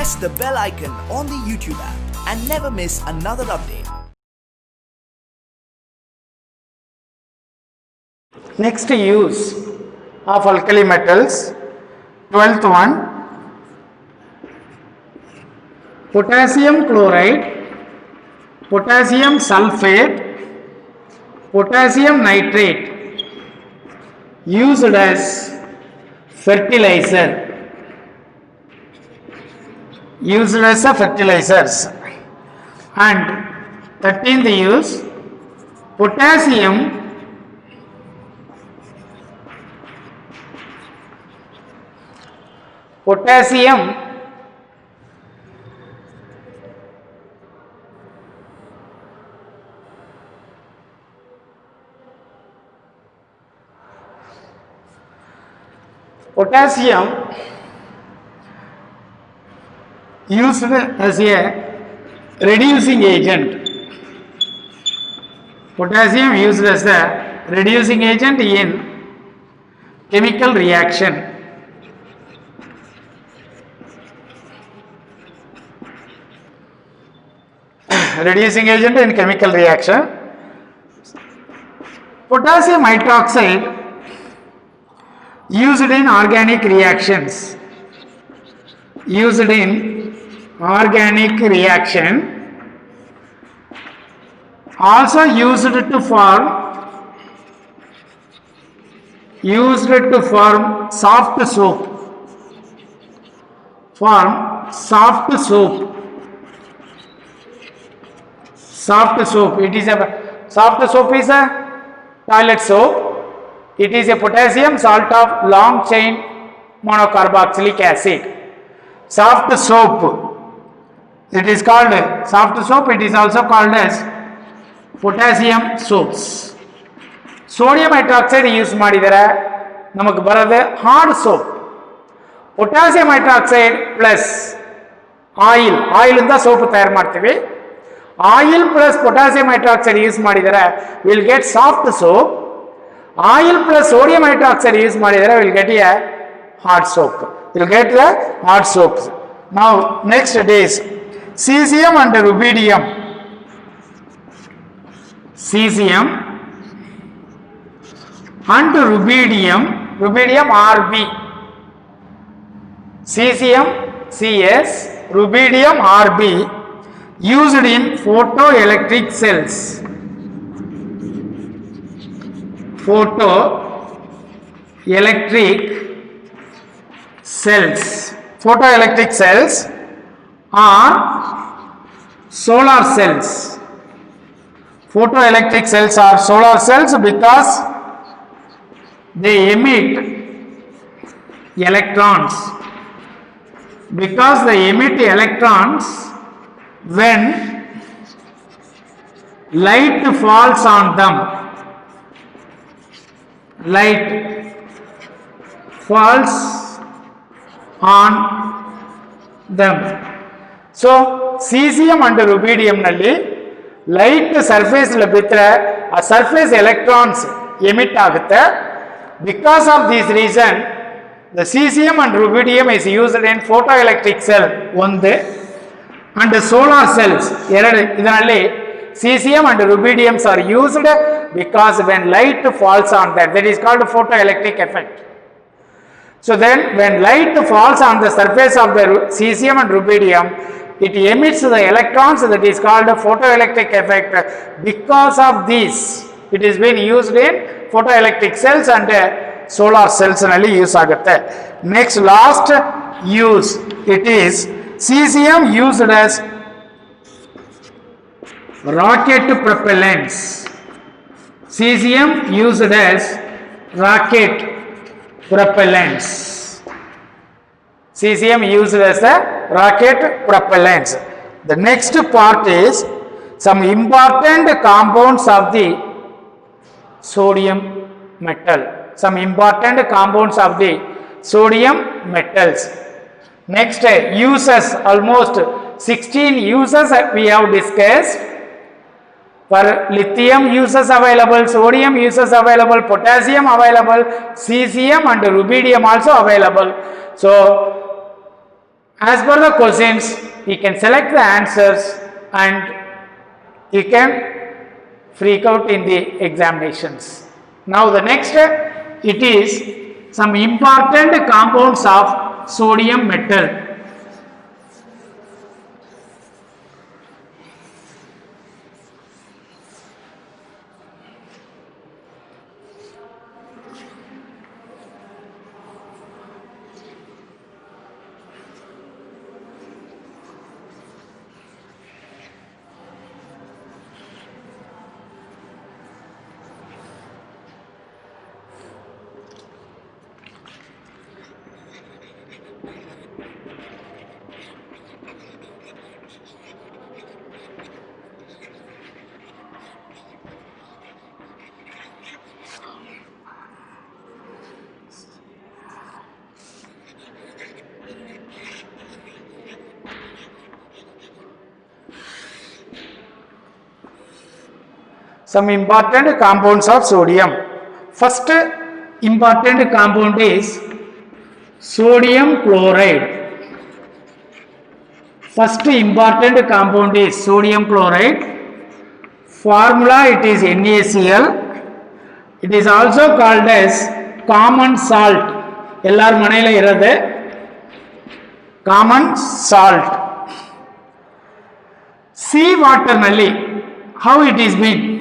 press the bell icon on the YouTube app and never miss another update. Next use of alkali metals, 12th one, potassium chloride, potassium sulfate, potassium nitrate used as fertilizer, used as a fertilizers. And 13th use, potassium used as a reducing agent. Potassium used as a reducing agent in chemical reaction. Reducing agent in chemical reaction. Potassium hydroxide used in organic reactions. Used in organic reaction. Also used to form soft soap. Soft soap. It is a soft soap is a toilet soap. It is a potassium salt of long chain monocarboxylic acid. Soft soap. It is called soft soap. It is also called as potassium soaps. Sodium hydroxide use ಮಾಡಿದರೆ ನಮಗೆ ಬರೋದು hard soap. Potassium hydroxide plus oil ಇಂದ soap ತಯಾರು ಮಾಡ್ತೀವಿ. Oil plus potassium hydroxide use ಮಾಡಿದರೆ will get soft soap. Oil plus sodium hydroxide use ಮಾಡಿದರೆ will get a hard soap. Will get the hard soaps. Now next is cesium and rubidium. Cesium and rubidium Rb. Cesium Cs, rubidium Rb used in photoelectric cells. Photoelectric cells are solar cells. Photoelectric cells are solar cells because they emit electrons. When light falls on them. So cesium and rubidium nalli light surface bitre a surface electrons emit agutte. Because of this reason the cesium and rubidium is used in photoelectric cell onde and solar cells idanalli cesium and rubidiums are used because when light falls on that is called photoelectric effect. So then when light falls on the surface of the cesium and rubidium, it emits the electrons, that is called a photoelectric effect. Because of this it is being used in photoelectric cells and solar cells nalli use agutte. Next last use, it is cesium used as rocket propellants. Cesium used as rocket propellants. Cesium used as a rocket propellants. The next part is some important compounds of the sodium metal. Some important compounds of the sodium metals. Next uses, almost 16 uses we have discussed. For lithium uses available, sodium uses available, potassium available, cesium and rubidium also available. So as per the questions you can select the answers and you can freak out in the examinations. Now the next, it is some important compounds of sodium metal. Some important compounds of sodium. First important compound is sodium chloride. First important compound is sodium chloride. Formula, it is NaCl. It is also called as common salt. Ellar manayila irade common salt. Sea water nalli how it is been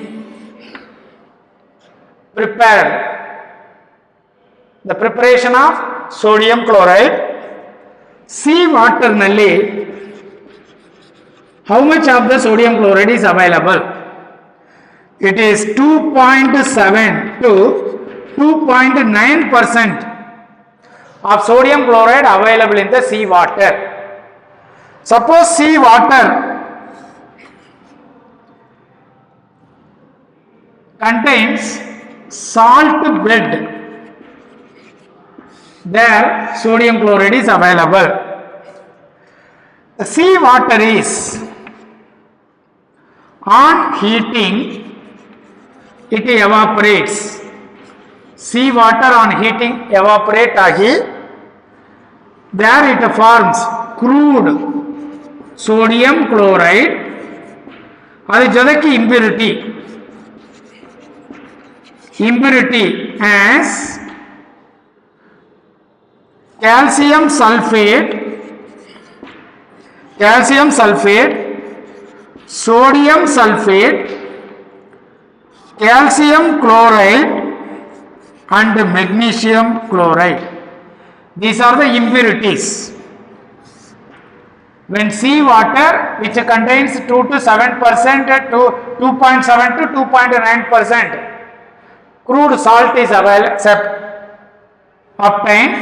prepared? The preparation of sodium chloride. Sea water nalli how much of the sodium chloride is available? It is 2.7 to 2.9% of sodium chloride available in the sea water. Suppose sea water contains salt bed, there sodium chloride is available. The sea water is on heating, it evaporates. Sea water on heating evaporate agi, there it forms crude sodium chloride. Adi jodaki impurity as calcium sulfate, sodium sulfate, calcium chloride and magnesium chloride. These are the impurities. When sea water which contains 2 to 7% to 2.7 to 2.9% crude salt is obtained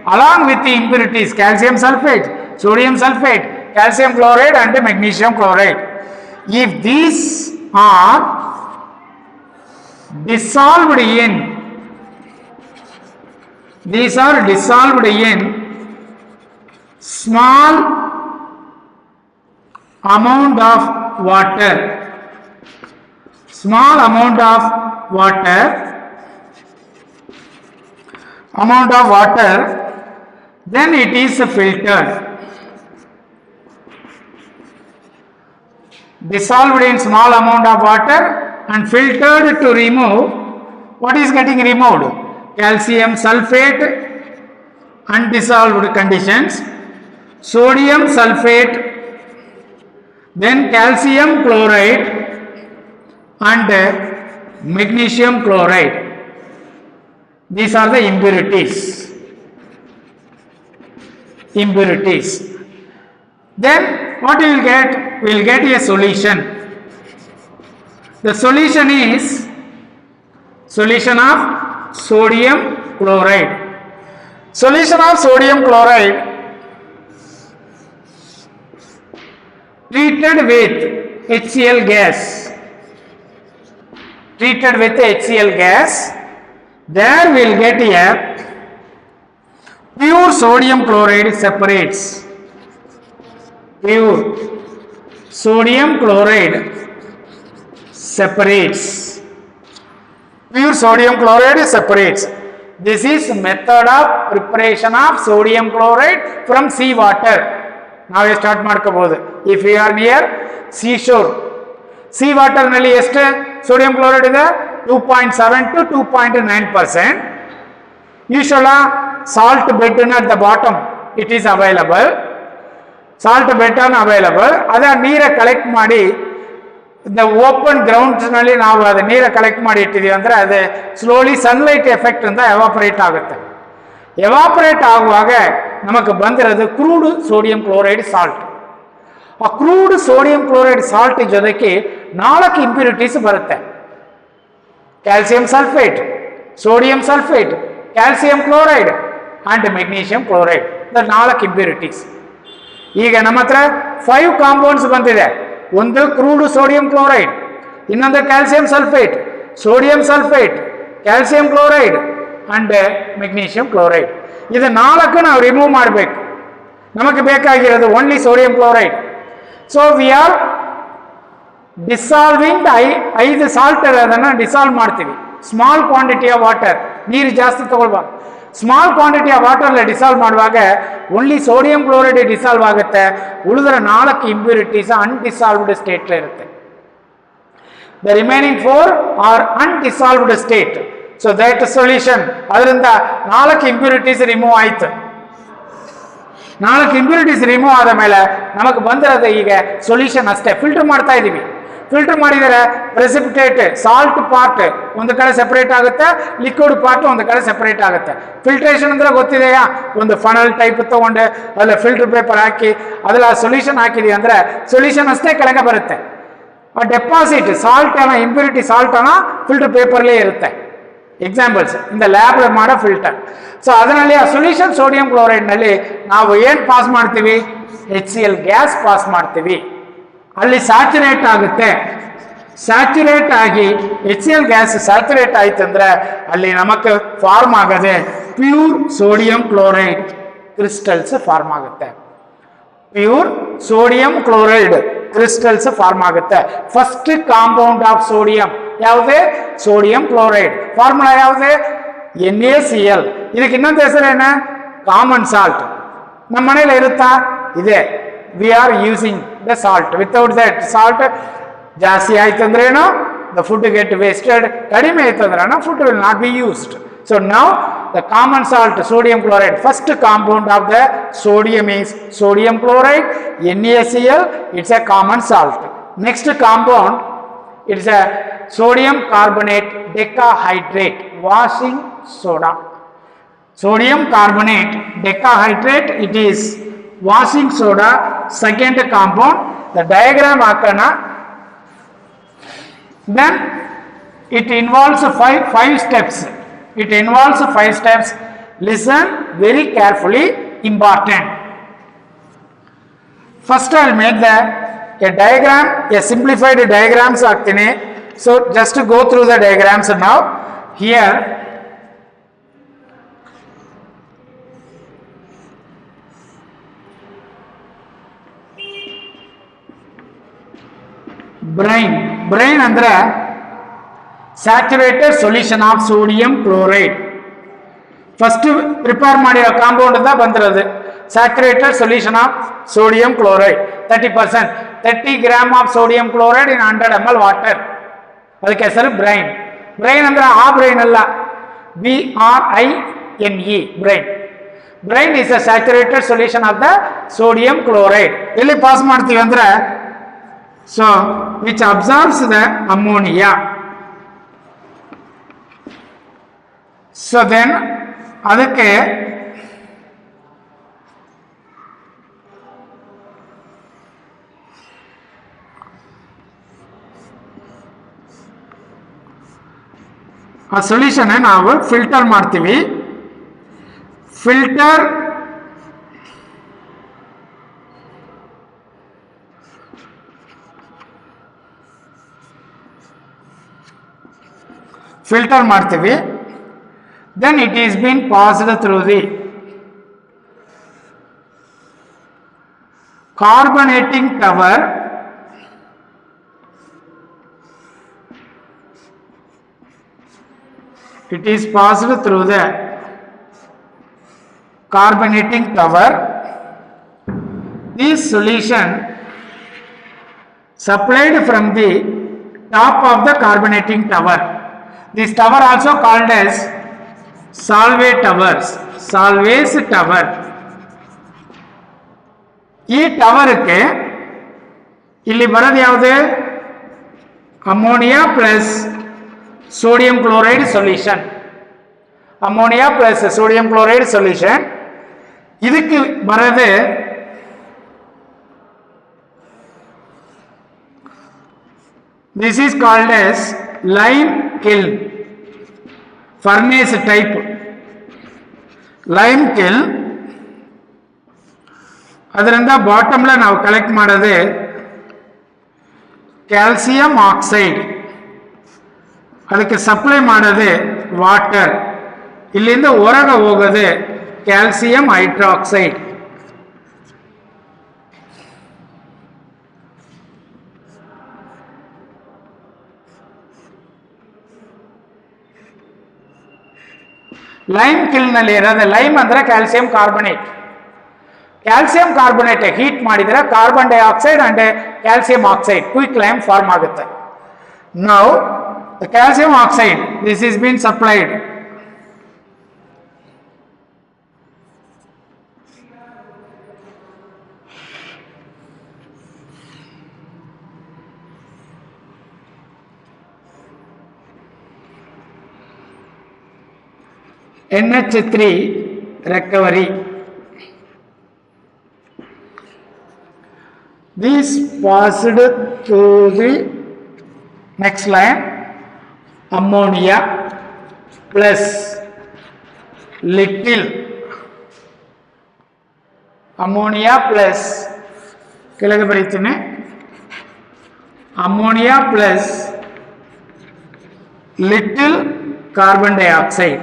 along with the impurities calcium sulfate, sodium sulfate, calcium chloride and magnesium chloride. If these are dissolved in small amount of water, then it is filtered. Dissolved in small amount of water and filtered to remove what is getting removed? Calcium sulfate, undissolved conditions, sodium sulfate, then calcium chloride and magnesium chloride. These are the impurities. Then what we will get? We will get a solution. The solution is solution of sodium chloride. Solution of sodium chloride treated with HCl gas. There we will get a pure sodium chloride separates. Pure sodium chloride separates. This is method of preparation of sodium chloride from sea water. ನಾವೇ start ಮಾಡ್ಕೋಬಹುದು. If you are near sea shore, sea water ನಲ್ಲಿ ಎಷ್ಟು sodium chloride ಇದೆ? 2.7 to 2.9%. Usually salt bed at the bottom it is available, salt bed available. ಅದ ನೀರ collect ಮಾಡಿ the open grounds ನಲ್ಲಿ ನಾವು ಅದ ನೀರ ಕಲೆಕ್ಟ್ ಮಾಡಿ ಇಟ್ಟಿದೀವಿ ಅಂದ್ರೆ ಅದೇ ಸ್ಲೋಲಿ ಸನ್ಲೈಟ್ ಎಫೆಕ್ಟ್ ಅಂತ ಎವಾಪರೇಟ್ ಆಗುತ್ತೆ. ಎವಾಪರೇಟ್ ಆಗುವಾಗ ನಮಗೆ ಬಂದಿರೋದು ಕ್ರೂಡ್ ಸೋಡಿಯಂ ಕ್ಲೋರೈಡ್ ಸಾಲ್ಟ್. ಆ ಕ್ರೂಡ್ ಸೋಡಿಯಂ ಕ್ಲೋರೈಡ್ ಸಾಲ್ಟ್ ಜೊತೆಗೆ 4 ಇಂಪ್ಯೂರಿಟೀಸ್ ಬರುತ್ತೆ. Calcium sulphate, sodium sulphate, calcium chloride and magnesium chloride, 4 impurities. ಈಗ ನಮ್ಮ ಹತ್ರ 5 ಕಾಂಪೌಂಡ್ಸ್ ಬಂದಿದೆ. ಒಂದು ಕ್ರೂಡ್ ಸೋಡಿಯಂ ಕ್ಲೋರೈಡ್, ಇನ್ನೊಂದು calcium sulphate, sodium sulphate, calcium chloride and magnesium chloride. ಇದು 4 ನಾವು ರಿಮೂವ್ ಮಾಡಬೇಕು. ನಮಗೆ ಬೇಕಾಗಿರೋದು only sodium chloride. So we are dissolving 5 salt ಅದನ್ನು ಡಿಸಾಲ್ವ್ ಮಾಡ್ತೀವಿ. ಸ್ಮಾಲ್ ಕ್ವಾಂಟಿಟಿ ಆಫ್ ವಾಟರ್, ನೀರು ಜಾಸ್ತಿ ತಗೊಳ್ಬಾರ್ದು. Small quantity of water dissolve ಮಾಡುವಾಗ ಓನ್ಲಿ ಸೋಡಿಯಂ ಕ್ಲೋರೈಡ್ ಡಿಸಾಲ್ವ್ ಆಗುತ್ತೆ. ಉಳಿದ 4 ಇಂಪ್ಯೂರಿಟೀಸ್ ಅನ್ಡಿಸಾಲ್ವ್ಡ್ ಸ್ಟೇಟ್ ಇರುತ್ತೆ. The remaining 4 are undissolved state. So that solution, ಅದರಿಂದ 4 ಇಂಪ್ಯೂರಿಟೀಸ್ ರಿಮೂವ್ ಆಯ್ತು. 4 ಇಂಪ್ಯೂರಿಟೀಸ್ ರಿಮೂವ್ ಆದ ಮೇಲೆ ನಮಗೆ ಬಂದಿರೋದು ಈಗ ಸೊಲ್ಯೂಷನ್ ಅಷ್ಟೇ. ಫಿಲ್ಟರ್ ಮಾಡ್ತಾ ಇದೀವಿ. ಫಿಲ್ಟರ್ ಮಾಡಿದರೆ ಪ್ರೆಸಿಪಿಟೇಟ್ ಸಾಲ್ಟ್ ಪಾರ್ಟ್ ಒಂದು ಕಡೆ ಸೆಪರೇಟ್ ಆಗುತ್ತೆ, ಲಿಕ್ವಿಡ್ ಪಾರ್ಟ್ ಒಂದು ಕಡೆ ಸೆಪರೇಟ್ ಆಗುತ್ತೆ. ಫಿಲ್ಟ್ರೇಷನ್ ಅಂದ್ರೆ ಗೊತ್ತಿದೆಯಾ? ಒಂದು ಫನಲ್ ಟೈಪ್ ತಗೊಂಡು ಅಲ್ಲ ಫಿಲ್ಟರ್ ಪೇಪರ್ ಹಾಕಿ ಅದೆಲ್ಲ ಸೊಲ್ಯೂಷನ್ ಹಾಕಿದೀವಿ ಅಂದ್ರೆ ಸೊಲ್ಯೂಷನ್ ಅಷ್ಟೇ ಕೆಳಗೆ ಬರುತ್ತೆ. ಆ ಡೆಪಾಸಿಟ್ ಸಾಲ್ಟ್ ಅನ್ನ ಇಂಪ್ಯೂರಿಟಿ ಸಾಲ್ಟ್ ಅನ್ನ ಫಿಲ್ಟರ್ ಪೇಪರ್ಲೇ ಇರುತ್ತೆ. ಎಕ್ಸಾಂಪಲ್ಸ್ ಇಂದ ಲ್ಯಾಬ್ ಮಾಡೋ ಫಿಲ್ಟರ್. ಸೊ ಅದರಲ್ಲಿ ಆ ಸೊಲ್ಯೂಷನ್ ಸೋಡಿಯಂ ಕ್ಲೋರೈಡ್ ನಲ್ಲಿ ನಾವು ಏನ್ ಪಾಸ್ ಮಾಡ್ತೀವಿ? HCl ಗ್ಯಾಸ್ ಪಾಸ್ ಮಾಡ್ತೀವಿ. ಅಲ್ಲಿ ಸ್ಯಾಚುರೇಟ್ ಆಗುತ್ತೆ. ಸ್ಯಾಚುರೇಟ್ ಆಗಿ HCl ಗ್ಯಾಸ್ ಸ್ಯಾಚುರೇಟ್ ಆಯ್ತಂದ್ರೆ ಅಲ್ಲಿ ನಮಗೆ ಫಾರ್ಮ್ ಆಗದೆ pure sodium chloride crystals form ಆಗುತ್ತೆ. Pure sodium chloride crystals form ಆಗುತ್ತೆ. ಫಸ್ಟ್ ಕಾಂಪೌಂಡ್ ಆಫ್ ಸೋಡಿಯಂ ಯಾವುದೇ? Sodium chloride. ಫಾರ್ಮುಲಾ ಯಾವುದೇ? NaCl. ಇದಕ್ಕೆ ಇನ್ನೊಂದು ಹೆಸರೇನ? Common salt. ನಮ್ಮ ಮನೇಲಿ ಇರುತ್ತಾ? ಇದೆ. We are using the salt. Without that salt ಜಾಸ್ತಿ ಆಯ್ತಂದ್ರೇನು ದ ಫುಡ್ ಗೆಟ್ ವೇಸ್ಟೆಡ್, ಕಡಿಮೆ ಆಯ್ತಂದ್ರೆ food will not be used. So now the common salt sodium chloride, first compound of the sodium is sodium chloride, NaCl. It's a common salt. Next compound, it's a sodium carbonate decahydrate, washing soda. Sodium carbonate decahydrate, it is washing soda. Second compound, the diagram hakana. Then it involves five steps. It involves 5 steps. Listen very carefully, important. First I will make a diagram, a simplified diagrams ಆಗ್ತೀನಿ. So just to go through the diagrams now. Here brine ಅಂದ್ರೆ saturated solution of sodium chloride. First prepare ಮಾಡಿರೋ compound ಅಂತ ಬಂದಿರೋದು saturated solution of sodium chloride 30%. 30 gram of sodium chloride in 100 ml water. ಅದಕ್ಕೆ ಹೆಸರು brine. Brine ಅಂದ್ರೆ ಆ brine ಅಲ್ಲ, BRINE brine. Brine is a saturated solution of the sodium chloride. ಎಲ್ಲಿ pass ಮಾಡ್ತೀವಿ ಅಂದ್ರೆ so which absorbs the ammonia. So then ಅದಕ್ಕೆ ಆ ಸೊಲ್ಯೂಷನ್ ನಾವು ಫಿಲ್ಟರ್ ಮಾಡ್ತೀವಿ. ಫಿಲ್ಟರ್ ಮಾಡ್ತೀವಿ. then it is been passed through the carbonating tower. It is passed through the carbonating tower. this solution supplied from the top of the carbonating tower. This tower also called as Solvay towers, Solvay's tower. ಈ ಟವರ್ಗೆ ಇಲ್ಲಿ ಬರೋದು ಯಾವುದು? Ammonia plus sodium chloride solution. Ammonia plus sodium chloride solution. ಇದಕ್ಕೆ ಬರೋದು this is called as lime kiln, furnace type lime kiln. ಅದರಿಂದ ಬಾಟಮ್ಲ ನಾವು collect ಮಾಡೋದೇ calcium oxide, ಅದಕ್ಕೆ ಸಪ್ಲೈ ಮಾಡೋದೇ ವಾಟರ್, ಇಲ್ಲಿಂದ ಹೊರಗೆ ಹೋಗೋದೇ ಕ್ಯಾಲ್ಸಿಯಂ ಹೈಡ್ರಾಕ್ಸೈಡ್. ಲೈಮ್ ಕಿಲ್ ನಲ್ಲಿ ಇರೋದು ಲೈಮ್ ಅಂದ್ರೆ calcium carbonate. Calcium carbonate heat ಮಾಡಿದ್ರೆ carbon dioxide and calcium oxide quick lime form ಆಗುತ್ತೆ. Now the calcium oxide this is been supplied NH3 recovery. This passed to the next line, ammonia plus little ammonia plus ಕೆಳಗೆ ಬರೀತೀನಿ ammonia plus little carbon dioxide.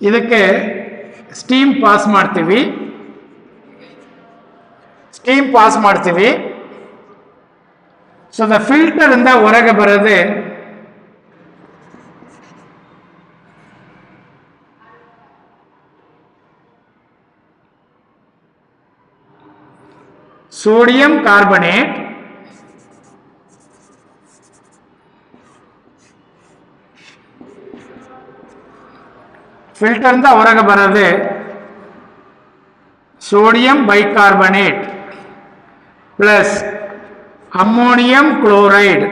ಇದಕ್ಕೆ steam pass ಮಾಡ್ತೀವಿ. So the filter ಇಂದ ಹೊರಗೆ ಬರೋದೇ sodium carbonate filter ಇಂದ ಹೊರಗೆ ಬರೋದೇ sodium bicarbonate plus ammonium chloride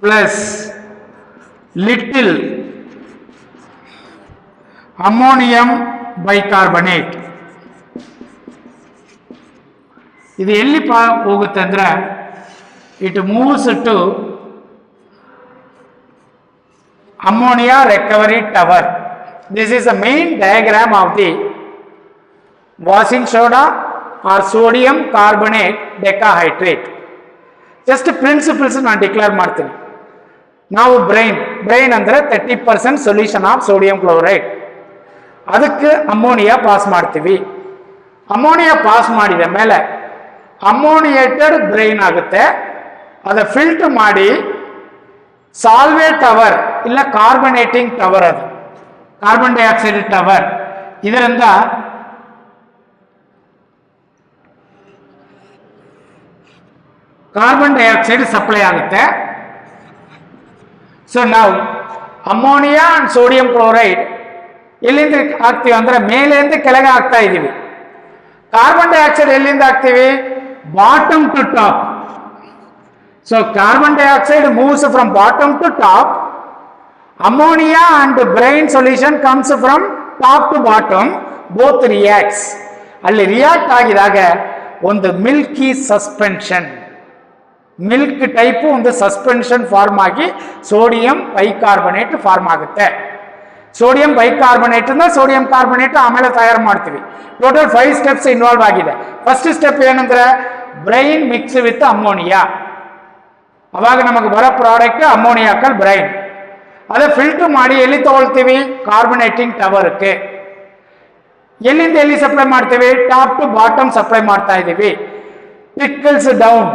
plus little ammonium bicarbonate. ಇದು ಎಲ್ಲಿ ಹೋಗುತ್ತೆ ಅಂದ್ರೆ it moves to ammonia recovery tower. This is the main diagram of the washing soda or sodium carbonate decahydrate. Just principles ನಾನು declare ಮಾಡ್ತೀನಿ. ನಾವು brain ಅಂದ್ರೆ 30% solution of sodium chloride, ಅದಕ್ಕೆ ammonia pass ಮಾಡ್ತೀವಿ. ಅಮೋನಿಯಾ ಪಾಸ್ ಮಾಡಿದ ಮೇಲೆ ಅಮೋನಿಯೇಟೆಡ್ brain ಆಗುತ್ತೆ. ಅದು ಫಿಲ್ಟರ್ ಮಾಡಿ ಸಾಲ್ವೆ ಟವರ್ ಇಲ್ಲ ಕಾರ್ಬನೇಟಿಂಗ್ ಟವರ್, ಅದು ಕಾರ್ಬನ್ ಡೈಆಕ್ಸೈಡ್ ಟವರ್. ಇದರಿಂದ ಕಾರ್ಬನ್ ಡೈಆಕ್ಸೈಡ್ ಸಪ್ಲೈ ಆಗುತ್ತೆ. ಸೊ ನಾವು ಅಮೋನಿಯಾ ಅಂಡ್ ಸೋಡಿಯಂ ಕ್ಲೋರೈಡ್ ಎಲ್ಲಿಂದ ಹಾಕ್ತೀವಿ ಅಂದ್ರೆ ಮೇಲೆಯಿಂದ ಕೆಳಗೆ ಹಾಕ್ತಾ ಇದ್ದೀವಿ. ಕಾರ್ಬನ್ ಡೈಆಕ್ಸೈಡ್ ಎಲ್ಲಿಂದ ಹಾಕ್ತೀವಿ? Bottom to top. So carbon dioxide moves from bottom to top. Ammonia and brine solution comes from top to bottom. Both reacts. ಅಲ್ಲಿ ರಿಯಾಕ್ಟ್ ಆಗಿದಾಗ ಒಂದು ಮಿಲ್ಕಿ ಸಸ್ಪೆನ್ಷನ್, ಮಿಲ್ಕ್ ಟೈಪ್ ಒಂದು ಸಸ್ಪೆನ್ಷನ್ ಫಾರ್ಮ್ ಆಗಿ sodium bicarbonate form ಆಗುತ್ತೆ. Sodium bicarbonate ಅಂದ್ರೆ sodium carbonate ಆಮೇಲೆ ತಯಾರು ಮಾಡ್ತೀವಿ. Total 5 steps involve ಆಗಿದೆ. ಫಸ್ಟ್ ಸ್ಟೆಪ್ ಏನಂದ್ರೆ ಬ್ರೈನ್ ಮಿಕ್ಸ್ ವಿತ್ ಅಮೋನಿಯಾ. ಅವಾಗ ನಮಗೆ ಬರೋ ಪ್ರಾಡಕ್ಟ್ ಅಮೋನಿಯಾಕಲ್ ಬ್ರೈನ್. ಅದೇ ಫಿಲ್ಟರ್ ಮಾಡಿ ಎಲ್ಲಿ ತಗೊಳ್ತೀವಿ? ಕಾರ್ಬನೇಟಿಂಗ್ ಟವರ್ಗೆ. ಎಲ್ಲಿಂದ ಎಲ್ಲಿ ಸಪ್ಲೈ ಮಾಡ್ತೀವಿ? ಟಾಪ್ ಟು ಬಾಟಮ್ ಸಪ್ಲೈ ಮಾಡ್ತಾ ಇದ್ದೀವಿ. Trickles down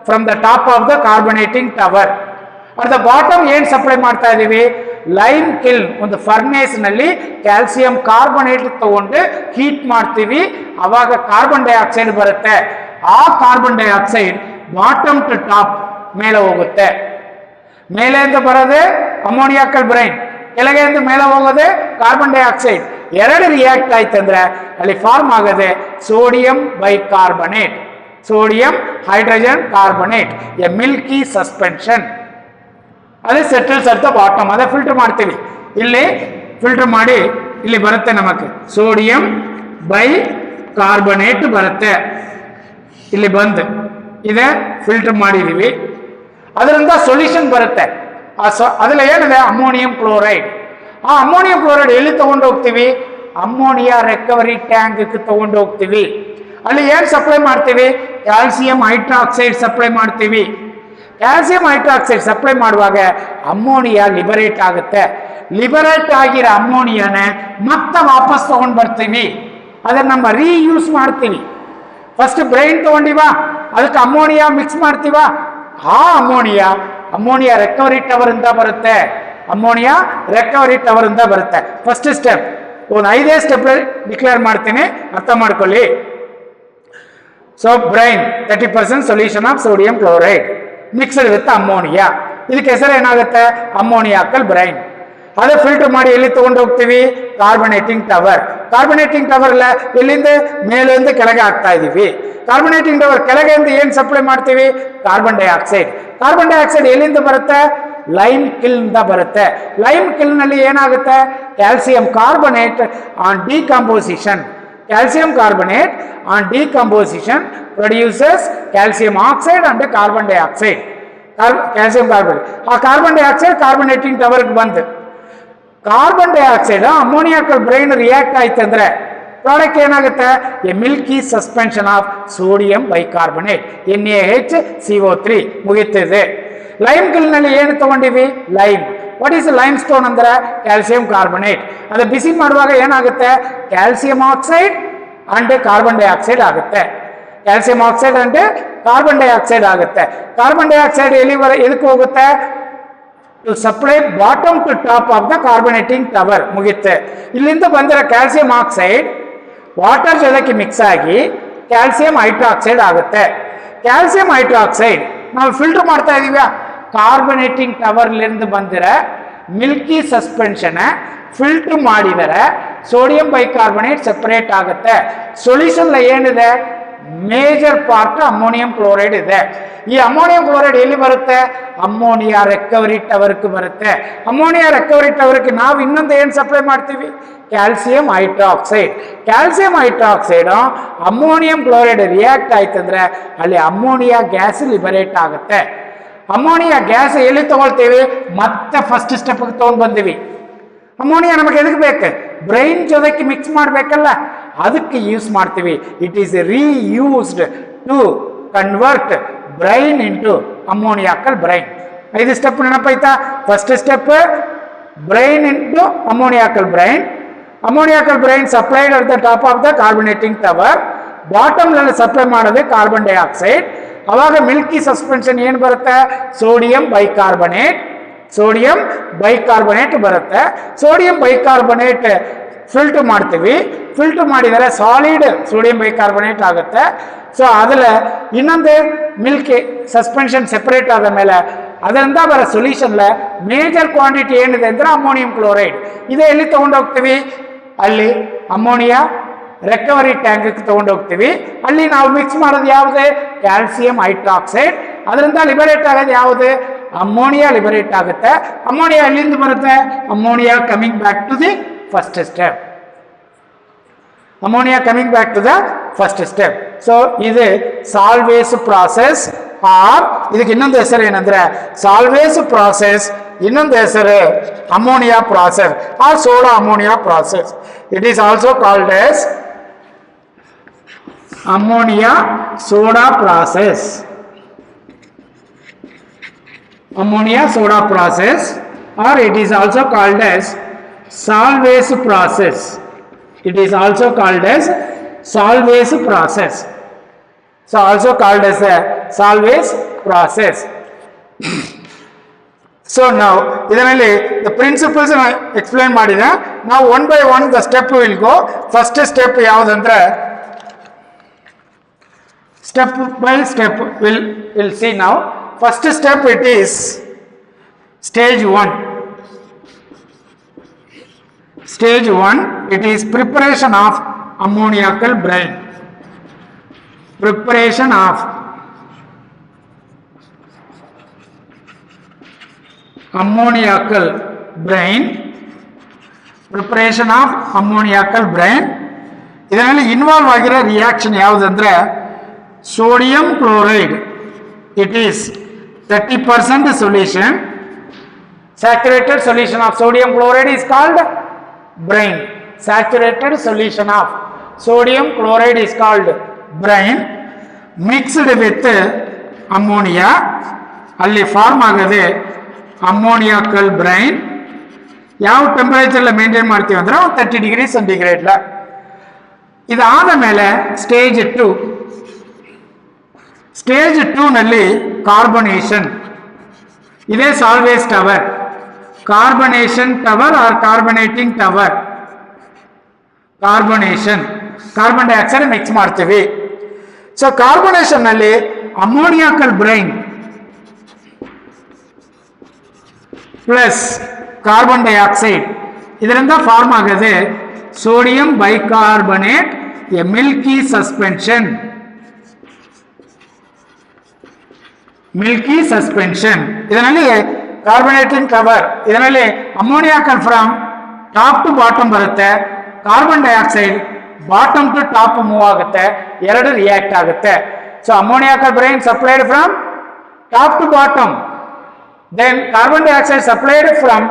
from the top of the carbonating tower. At the bottom ಏನ್ ಸಪ್ಲೈ ಮಾಡ್ತಾ ಇದ್ದೀವಿ? ಲೈಮ್ ಕಿಲ್ನ್ ಒಂದು ಫರ್ನೇಸ್ ನಲ್ಲಿ ಕ್ಯಾಲ್ಸಿಯಂ ಕಾರ್ಬನೇಟ್ ತಗೊಂಡು ಹೀಟ್ ಮಾಡ್ತೀವಿ, ಅವಾಗ ಕಾರ್ಬನ್ ಡೈಆಕ್ಸೈಡ್ ಬರುತ್ತೆ. ಆ carbon dioxide bottom to top ಮೇಲೆ ಹೋಗುತ್ತೆ. ಮೇಲೆಯಿಂದ ಬರೋದೇ ಅಮೋನಿಯಾಕಲ್ ಬ್ರೈನ್, ಕೆಳಗೆಯಿಂದ ಮೇಲೆ ಹೋಗೋದೇ ಕಾರ್ಬನ್ ಡೈಆಕ್ಸೈಡ್. ಎರಡು ರಿಯಾಕ್ಟ್ ಆಯ್ತಂದ್ರೆ ಅಲ್ಲಿ ಫಾರ್ಮ್ ಆಗದೆ sodium bicarbonate, sodium hydrogen carbonate, A milky suspension. ಅದೇ ಸೆಟಲ್ಸ್ ಅಟ್ ದ ಬಾಟಮ್. ಅದೇ ಫಿಲ್ಟರ್ ಮಾಡ್ತೀವಿ. ಇಲ್ಲಿ ಫಿಲ್ಟರ್ ಮಾಡಿ ಇಲ್ಲಿ ಬರುತ್ತೆ ನಮಗೆ ಸೋಡಿಯಂ ಬೈ ಕಾರ್ಬನೇಟ್ ಬರುತ್ತೆ. ಇಲ್ಲಿ ಬಂದು ಇದೆ ಫಿಲ್ಟರ್ ಮಾಡಿದೀವಿ, ಅದರಿಂದ ಸೊಲ್ಯೂಷನ್ ಬರುತ್ತೆ. ಅದ್ರಲ್ಲಿ ಏನಿದೆ ಅಮೋನಿಯಂ ಕ್ಲೋರೈಡ್. ಆ ಅಮೋನಿಯಂ ಕ್ಲೋರೈಡ್ ಎಲ್ಲಿ ತಗೊಂಡು ಹೋಗ್ತೀವಿ? ಅಮೋನಿಯಾ ರಿಕವರಿ ಟ್ಯಾಂಕ್ ತಗೊಂಡು ಹೋಗ್ತೀವಿ. ಅಲ್ಲಿ ಏನು ಸಪ್ಲೈ ಮಾಡ್ತೀವಿ? ಕ್ಯಾಲ್ಸಿಯಂ ಹೈಡ್ರಾಕ್ಸೈಡ್ ಸಪ್ಲೈ ಮಾಡ್ತೀವಿ. ಕ್ಯಾಲ್ಸಿಯಂ ಹೈಡ್ರಾಕ್ಸೈಡ್ ಸಪ್ಲೈ ಮಾಡುವಾಗ ಅಮೋನಿಯಾ ಲಿಬರೇಟ್ ಆಗುತ್ತೆ. ಲಿಬರೇಟ್ ಆಗಿರೋ ಅಮೋನಿಯಾನ ಮತ್ತೆ ವಾಪಸ್ ತಗೊಂಡು ಬರ್ತೀವಿ. ಅದನ್ನ ನಮ್ಮ ರೀಯೂಸ್ ಮಾಡ್ತೀವಿ. ಫಸ್ಟ್ ಬ್ರೈನ್ ತಗೊಂಡಿವ, ಅದಕ್ಕೆ ಅಮೋನಿಯಾ ಮಿಕ್ಸ್ ಮಾಡ್ತೀವ. ಆ ಅಮೋನಿಯಾ ರಿಕವರಿ ಟವರ್ ಇಂದ ಬರುತ್ತೆ. ಅಮೋನಿಯಾ ರಿಕವರಿ ಟವರ್ ಇಂದ ಬರುತ್ತೆ. ಫಸ್ಟ್ ಸ್ಟೆಪ್ ಒಂದು 5 ಸ್ಟೆಪ್ ಡಿಕ್ಲೇರ್ ಮಾಡ್ತೀನಿ, ಅರ್ಥ ಮಾಡ್ಕೊಳ್ಳಿ. So brain 30% solution of sodium chloride mixed with ammonia. ಇದಕ್ಕೆ ಹೆಸರು ಏನಾಗುತ್ತೆ? ಅಮೋನಿಯಾಕಲ್ ಬ್ರೈನ್. ಅದೇ ಫಿಲ್ಟರ್ ಮಾಡಿ ಎಲ್ಲಿ ತಗೊಂಡು ಹೋಗ್ತೀವಿ? ಕಾರ್ಬನೇಟಿಂಗ್ ಟವರ್. ಕಾರ್ಬನೇಟಿಂಗ್ ಟವರ್ ಎಲ್ಲಿಂದ ಮೇಲಿಂದ ಕೆಳಗೆ ಹಾಕ್ತಾ ಇದೀವಿ. ಕಾರ್ಬನೇಟಿಂಗ್ ಟವರ್ ಕೆಳಗೆಯಿಂದ ಏನು ಸಪ್ಲೈ ಮಾಡ್ತೀವಿ? Carbon dioxide. ಕಾರ್ಬನ್ ಡೈಆಕ್ಸೈಡ್ ಎಲ್ಲಿಂದ ಬರುತ್ತೆ? ಲೈಮ್ ಕಿಲ್ನಿಂದ ಬರುತ್ತೆ. ಲೈಮ್ ಕಿಲ್ನಲ್ಲಿ ಏನಾಗುತ್ತೆ? Calcium carbonate on decomposition, calcium carbonate on decomposition produces calcium oxide and carbon dioxide. Calcium carbonate. ಆ ಕಾರ್ಬನ್ ಡೈಆಕ್ಸೈಡ್ ಕಾರ್ಬನೇಟಿಂಗ್ ಟವರ್ಗೆ ಬಂದು carbon dioxide ammoniacal brine react ಆಯ್ತು ಅಂದ್ರೆ ಪ್ರಾಡಕ್ಟ್ ಏನಾಗುತ್ತೆ? A milky suspension of sodium bicarbonate, NaHCO3 ಮುಗಿತಿದೆ. Lime ಕಿಲ್ನಲ್ಲಿ ಏನು ತಗೊಂಡಿವಿ? Lime. What is lime stone ಅಂದ್ರೆ ಕ್ಯಾಲ್ಸಿಯಂ ಕಾರ್ಬನೇಟ್. ಅದು ಬಿಸಿ ಮಾಡುವಾಗ ಏನಾಗುತ್ತೆ? Calcium oxide and carbon dioxide ಆಗುತ್ತೆ. Calcium oxide and carbon dioxide ಆಗುತ್ತೆ. ಕಾರ್ಬನ್ ಡೈಆಕ್ಸೈಡ್ ಎದಕ್ಕೆ ಹೋಗುತ್ತೆ? To supply bottom to top of the carbonating tower ಮುಗಿಯುತ್ತೆ. ಇಲ್ಲಿಂದ ಬಂದಿರೋ ಕ್ಯಾಲ್ಸಿಯಂ ಆಕ್ಸೈಡ್ ವಾಟರ್ ಜೊತೆಗೆ ಮಿಕ್ಸ್ ಆಗಿ ಕ್ಯಾಲ್ಸಿಯಂ ಹೈಡ್ರಾಕ್ಸೈಡ್ ಆಗುತ್ತೆ. ಕ್ಯಾಲ್ಸಿಯಂ ಹೈಡ್ರಾಕ್ಸೈಡ್ ನಾವು ಫಿಲ್ಟರ್ ಮಾಡ್ತಾ ಇದೀವಿ. ಕಾರ್ಬನೇಟಿಂಗ್ ಟವರ್ಲಿಂದ ಬಂದಿರೋ ಮಿಲ್ಕಿ ಸಸ್ಪೆನ್ಷನ್ ಫಿಲ್ಟರ್ ಮಾಡಿದರೆ ಸೋಡಿಯಂ ಬೈಕಾರ್ಬನೇಟ್ ಸೆಪರೇಟ್ ಆಗುತ್ತೆ. ಸೊಲ್ಯೂಷನ್ ಏನಿದೆ? ಮೇಜರ್ ಪಾರ್ಟ್ ಅಮೋನಿಯಂ ಕ್ಲೋರೈಡ್ ಇದೆ. ಈ ಅಮೋನಿಯಂ ಕ್ಲೋರೈಡ್ ಎಲ್ಲಿ ಬರುತ್ತೆ? ಅಮೋನಿಯಾ ರಿಕವರಿ ಟವರ್ಗೆ ಬರುತ್ತೆ. ಅಮೋನಿಯಾ ರಿಕವರಿ ಟವರ್ಗೆ ನಾವು ಇನ್ನೊಂದು ಏನು ಸಪ್ಲೈ ಮಾಡ್ತೀವಿ? Calcium hydroxide. Calcium hydroxide ammonium chloride react ಆಯ್ತಂದ್ರೆ ಅಲ್ಲಿ ಅಮೋನಿಯಾ ಗ್ಯಾಸ್ ಲಿಬರೇಟ್ ಆಗುತ್ತೆ. ಅಮೋನಿಯಾ ಗ್ಯಾಸ್ ಎಲ್ಲಿ ತಗೊಳ್ತೀವಿ? ಮತ್ತೆ ಫಸ್ಟ್ ಸ್ಟೆಪ್ ತಗೊಂಡು ಬಂದಿವಿ. ಅಮೋನಿಯಾ ನಮಗೆ ಎದಕ್ಕೆ ಬೇಕು? ಬ್ರೈನ್ ಜೊತೆಗೆ ಮಿಕ್ಸ್ ಮಾಡಬೇಕಲ್ಲ, ಅದಕ್ಕೆ ಯೂಸ್ ಮಾಡ್ತೀವಿ. It is reused to convert brine into ammoniacal brine. 5 step ನೆನಪಾಯ್ತಾ? First step brine into ammoniacal brine. Ammoniacal brine supplied at the top of the carbonating tower. Bottom ನಲ್ಲಿ supply ಮಾಡೋದೇ carbon dioxide. ಅವಾಗ milky suspension ಏನು ಬರುತ್ತೆ? Sodium bicarbonate. Sodium bicarbonate ಬರುತ್ತೆ. Sodium bicarbonate filter ಮಾಡ್ತೀವಿ. Filter ಮಾಡಿದರೆ solid sodium bicarbonate ಆಗುತ್ತೆ. So ಅದ್ರಲ್ಲಿ ಇನ್ನೊಂದು ಮಿಲ್ಕಿ ಸಸ್ಪೆನ್ಷನ್ ಸೆಪರೇಟ್ ಆದ ಮೇಲೆ ಅದರಿಂದ ಬರೋ ಸೊಲ್ಯೂಷನ್ ಮೇಜರ್ ಕ್ವಾಂಟಿಟಿ ಏನಿದೆ ಅಂದ್ರೆ ಅಮೋನಿಯಂ ಕ್ಲೋರೈಡ್. ಇದೇ ಎಲ್ಲಿ ತಗೊಂಡು ಹೋಗ್ತೀವಿ? ಅಲ್ಲಿ ಅಮೋನಿಯಾ ರಿಕವರಿ ಟ್ಯಾಂಕ್ ತಗೊಂಡು ಹೋಗ್ತೀವಿ. ಅಲ್ಲಿ ನಾವು ಮಿಕ್ಸ್ ಮಾಡೋದು ಯಾವುದೇ? Calcium hydroxide. ಅದರಿಂದ ಲಿಬರೇಟ್ ಆಗೋದು ಯಾವುದೇ? ಅಮೋನಿಯಾ ಲಿಬರೇಟ್ ಆಗುತ್ತೆ. ಅಮೋನಿಯಾ ಎಲ್ಲಿಂದ ಬರುತ್ತೆ? Ammonia coming back to the first step. Ammonia coming back to the first step. So ಇದು ಸಾಲ್ವೇಸ್ ಪ್ರಾಸೆಸ್. ಆರ್ ಇದಕ್ಕೆ ಇನ್ನೊಂದು ಹೆಸರು ಏನಂದ್ರೆ ಸಾಲ್ವೇಸ್ ಪ್ರಾಸೆಸ್, ಇನ್ನೊಂದು ಹೆಸರು ammonia process or soda ammonia process. It is also called as ammonia soda process. Ammonia soda process, or it is also called as Solvay's process. It is also called as Solvay's process. So also called as a Solvay's process. So now ಇದರಲ್ಲಿ the principles explain ಮಾಡಿದೆ. Now one by one the step will go. First step ಯಾವುದಂದ್ರೆ step by step we'll see now. First step it is stage 1. Stage 1 it is preparation of ammoniacal brine. Preparation of ammoniacal brine. Preparation of ammoniacal brine. ಇದರಲ್ಲಿ involve ಆಗಿರೋ reaction ಯಾವುದಂದ್ರೆ sodium chloride. It is 30% solution. Saturated solution of sodium chloride is called brine. Saturated solution of sodium chloride is called brine. Mixed with ammonia. ಅಲ್ಲಿ form ಆಗದೆ ಅಮ್ಮೋನಿಯಾಕಲ್ brain. ಯಾವ temperature maintain ಮಾಡ್ತೀವಿ ಅಂದ್ರೆ 30 degree centigrade. ಇದಾದ ಮೇಲೆ stage 2. Stage 2 ನಲ್ಲಿ carbonation. ಇದೇ Solvay's tower. Carbonation tower or carbonating tower. Carbonation carbon dioxide mix ಮಾಡ್ತೀವಿ. ಸೊ ಕಾರ್ಬನೇಷನ್ ನಲ್ಲಿ ammoniacal brine plus carbon dioxide ಇದರಿಂದ ಫಾರ್ಮ್ ಆಗದೆ sodium bicarbonate, a milky suspension. Milky suspension ಇದರಲ್ಲಿ carbonating cover. ಇದರಲ್ಲಿ ಅಮ್ಮೋನಿಯಾಕಲ್ from top to bottom ಬರುತ್ತೆ. Carbon dioxide bottom to top move ಆಗುತ್ತೆ. ಎರಡು ರಿಯಾಕ್ಟ್ ಆಗುತ್ತೆ. So ammoniacal brine supplied from top to bottom. Then carbon dioxide supplied from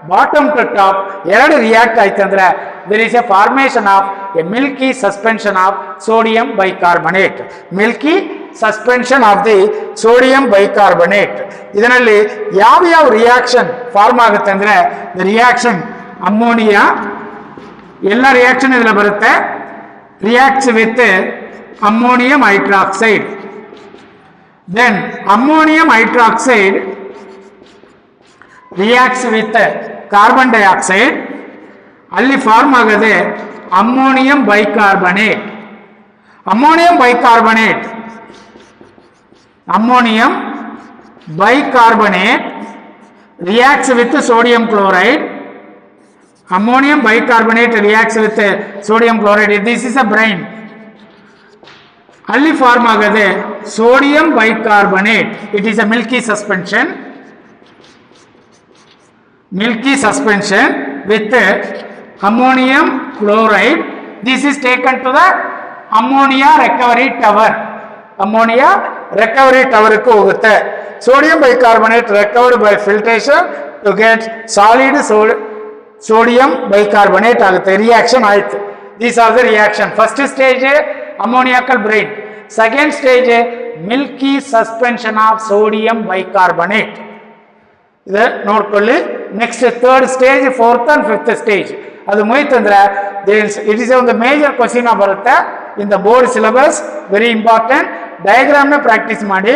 bottom to top. ಎರಡು react ಆಯ್ತು ಅಂದ್ರೆ there is a formation of a milky suspension of sodium bicarbonate. Milky suspension of the sodium bicarbonate. ಇದರಲ್ಲಿ ಯಾವ reaction form ಆಗುತ್ತೆ ಅಂದ್ರೆ reaction ammonia ಎಲ್ಲ reaction ಇದರಲ್ಲಿ ಬರುತ್ತೆ. Reacts with ammonium hydroxide. Then ammonium hydroxide reacts with carbon dioxide. ಅಲ್ಲಿ form ಆಗದೆ ammonium bicarbonate. Ammonium bicarbonate ammonium bicarbonate reacts with sodium chloride. Ammonium bicarbonate reacts with sodium chloride. This is a brine. ಅಲ್ಲಿ form ಆಗದೆ sodium bicarbonate. It is a milky suspension. Milky suspension with ammonium chloride. This is taken to the ammonia recovery tower. Ammonia recovery tower ಕ್ಕೆ ಹೋಗುತ್ತೆ. Sodium bicarbonate recovered by filtration to get solid sodium bicarbonate ಆಗುತ್ತೆ. Reaction ಆಯ್ತು. These are the reaction. First stage ammoniacal brine. Second stage milky suspension of sodium bicarbonate. ಇದು ನೋಡ್ಕೊಳ್ಳಿ. Next third stage, fourth and fifth stage ಅದು ಮುಗಿತಂದ್ರೆ it is ಒಂದು major question ಬರುತ್ತೆ in the board syllabus. Very important. ಡಯಾಗ್ರಾಮ್ನ practice ಮಾಡಿ.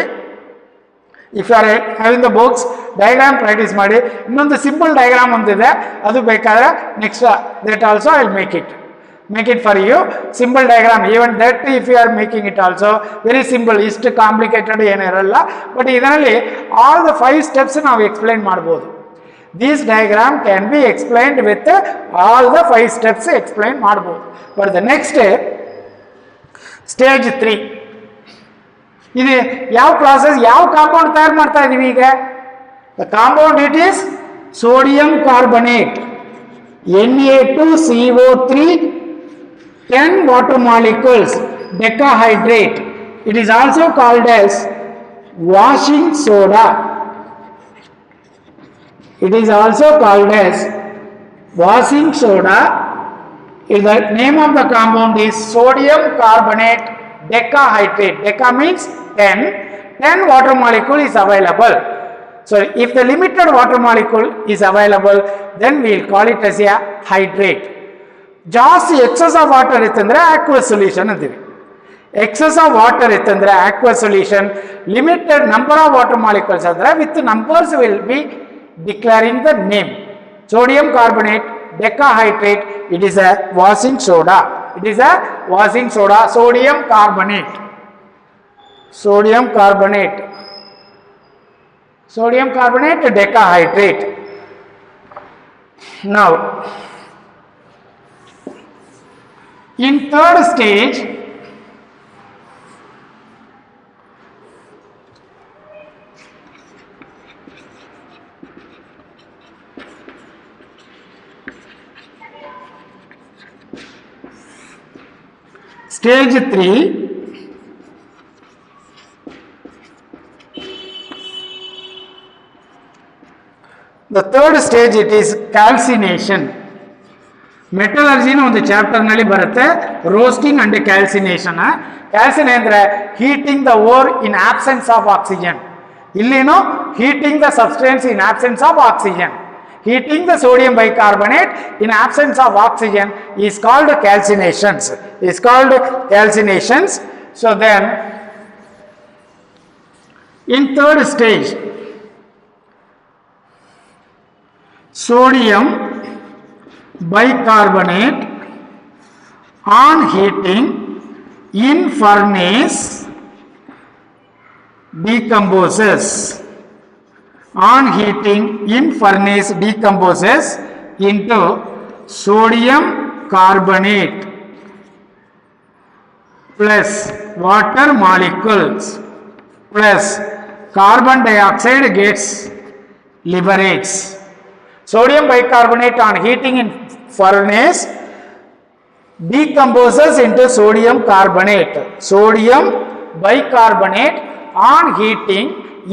If you are having the books diagram practice ಮಾಡಿ. ಇನ್ನೊಂದು ಸಿಂಪಲ್ ಡಯಾಗ್ರಾಮ್ ಒಂದಿದೆ, ಅದು ಬೇಕಾದ್ರೆ next that also I will make it for you. Simple diagram, even that if you are making it also very simple. ಇಷ್ಟು complicated ಏನಿರಲ್ಲ. But ಇದರಲ್ಲಿ all the 5 steps ನಾವು explain ಮಾಡ್ಬೋದು. This diagram can be explained with all the 5 steps explain ಮಾಡ್ಬೋದು. But the next stage 3 ಇದು ಯಾವ process, ಯಾವ compound ತಯಾರು ಮಾಡ್ತಾ ಇದೀವಿ ಈಗ? The compound it is sodium carbonate, Na2CO3, 10 water molecules, decahydrate. It is also called as washing soda. It is also called as washing soda. The name of the compound is sodium carbonate decahydrate. Deca means 10. 10 water molecule is available. So if the limited water molecule is available, then we will call it as a hydrate. ಜಾಸ್ತಿ excess of water ಇತ್ತಂದ್ರೆ aqua solution ಅಂತೀವಿ. Excess of water ಇತ್ತಂದ್ರೆ aqua solution. Limited number of water molecules ಅಂದ್ರೆ with numbers will be declaring the name. Sodium carbonate, decahydrate, it is a washing soda. It is a washing soda. Sodium carbonate. Sodium carbonate. Sodium carbonate, decahydrate. Now, in third stage, stage 3, the third stage, it is calcination. Metallurgy on the chapter nali barate roasting and calcination. Calcination andre heating the ore in absence of oxygen. Illino heating the substance in absence of oxygen. Heating the sodium bicarbonate in absence of oxygen is called calcinations. Is called calcinations. So then, in third stage, sodium bicarbonate on heating in furnace decomposes. On heating in furnace decomposes into sodium carbonate plus water molecules plus carbon dioxide gets liberates. Sodium bicarbonate on heating in furnace decomposes into sodium carbonate. Sodium bicarbonate on heating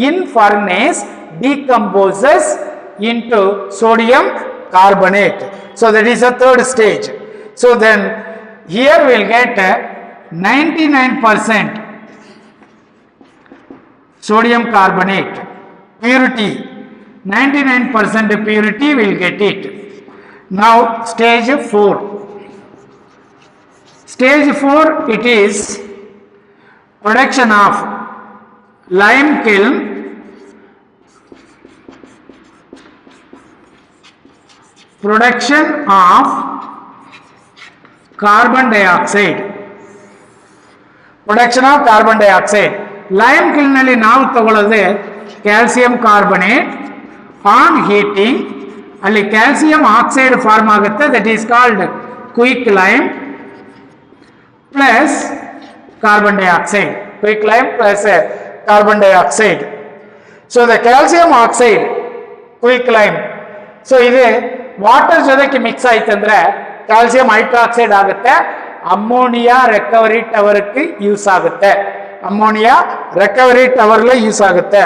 in furnace decomposes into sodium carbonate. So that is the third stage. So then here we will get 99% sodium carbonate purity. 99% purity will get it. Now stage 4. Stage 4, it is production of lime kiln, production of carbon dioxide. Production of carbon dioxide. Lime kiln nalli ನಾವು ತಗೊಳ್ಳೋದೇ calcium carbonate. On heating, ಅಲ್ಲಿ calcium oxide form ಆಗುತ್ತೆ, that is called quick lime plus carbon dioxide. Quick lime plus carbon dioxide. So the calcium oxide, quick lime. So ಇದು water ಜೊತೆಗೆ mix ಆಯ್ತಂದ್ರೆ calcium hydroxide ಆಗುತ್ತೆ, ammonia recovery ಟವರ್ಗೆ use ಆಗುತ್ತೆ. Ammonia recovery ಟವರ್ಗೆ use ಆಗುತ್ತೆ.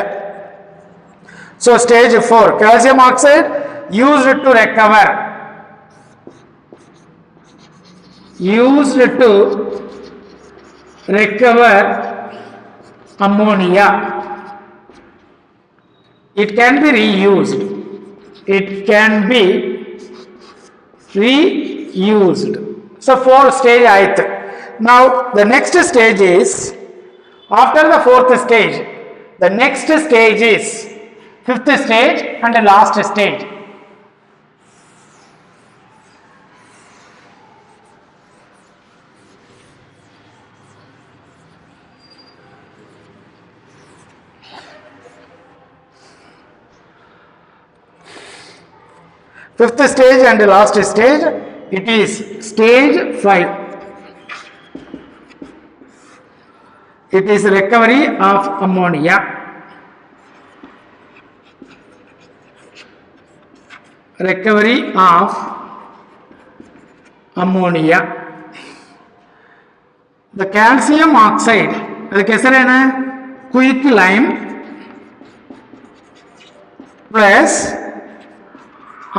So stage 4, calcium oxide used to recover ammonia. It can be reused. It can be reused. So 4 stage ಆಯ್ತು. Now the next stage is, after the 4th stage, the next stage is 5th stage and the last stage. Fifth stage and the last stage, it is stage 5. It is recovery of ammonia. Recovery of ammonia. The calcium oxide, ಅದಕ್ಕೆ ಹೆಸರೇನು? Quick lime plus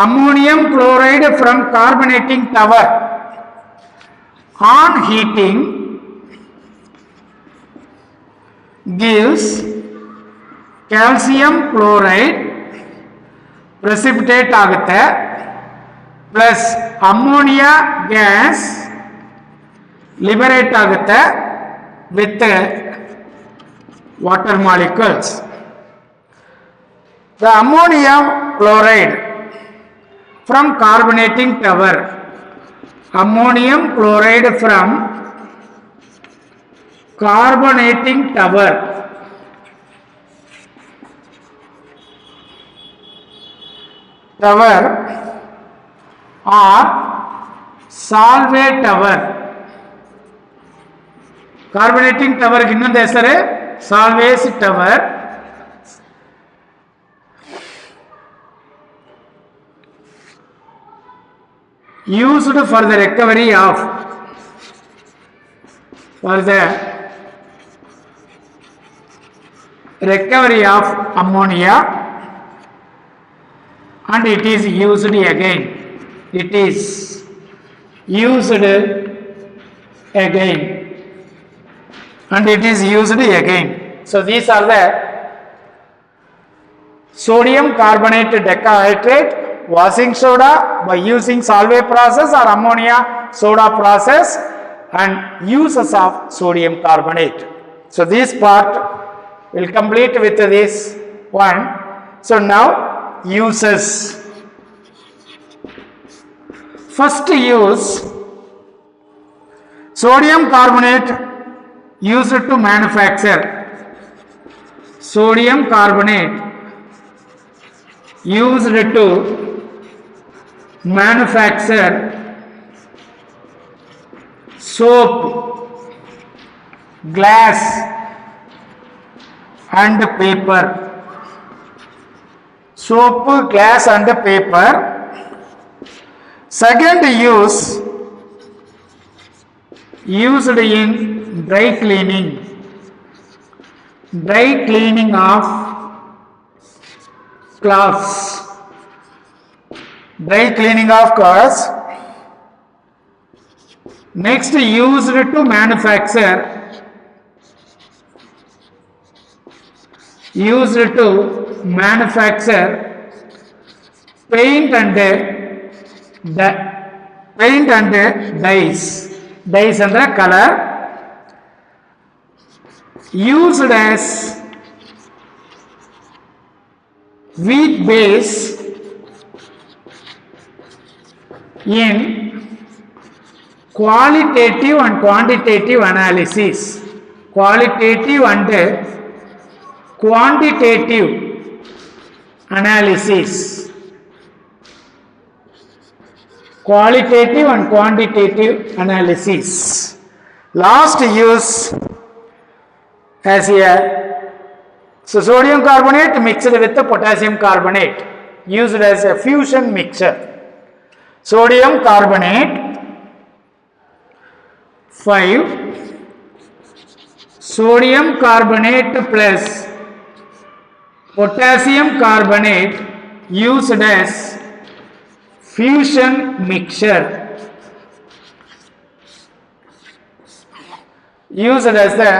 ammonium chloride from carbonating tower on heating gives calcium chloride precipitate ಆಗುತ್ತೆ plus ammonia gas liberate ಆಗುತ್ತೆ with water molecules. The ammonia chloride from carbonating tower. Ammonium chloride from carbonating tower. Tower or Solvay tower. Carbonating tower కి ಇನ್ನೊಂದು ಹೆಸರೇ Solvay's tower. Used for the recovery of ammonia, and it is used again. It is used again, and it is used again. So these are the sodium carbonate decahydrate, washing soda by using Solvay process or ammonia soda process, and uses of sodium carbonate. So this part will complete with this one. So now uses. First use, sodium carbonate used to manufacture. Sodium carbonate used to manufacture soap, glass and paper. Soap, glass and paper. Second use, used in dry cleaning. Dry cleaning of cloths. Dry cleaning of cloths. Next, used to manufacture. Used to manufacture paint and dyes. Dyes and the color. Used as wheat base in qualitative and quantitative analysis. Qualitative and quantitative analysis. Qualitative and quantitative analysis. Last use as here, so sodium carbonate mixed with the potassium carbonate, used as a fusion mixture. Sodium carbonate 5, sodium carbonate plus potassium carbonate used as fusion mixture. Used as the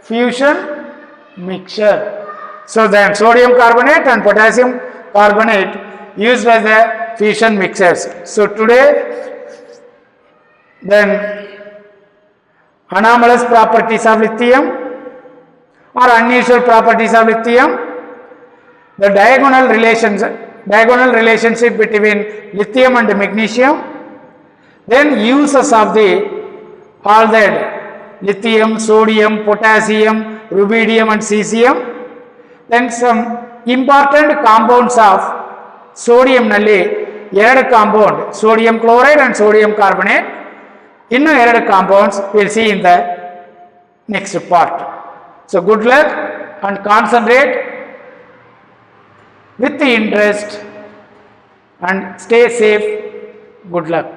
fusion mixture. So then sodium carbonate and potassium carbonate used as the fusion mixers. So today then anomalous properties of lithium or unusual properties of lithium, the diagonal relationship between lithium and magnesium, then uses of the all that lithium, sodium, potassium, rubidium and cesium, then some important compounds of sodium nalli ಎರಡು compound, sodium chloride and sodium carbonate, ಇನ್ನೂ ಎರಡು compounds we'll see in the next part. So good luck and concentrate with the interest and stay safe. Good luck.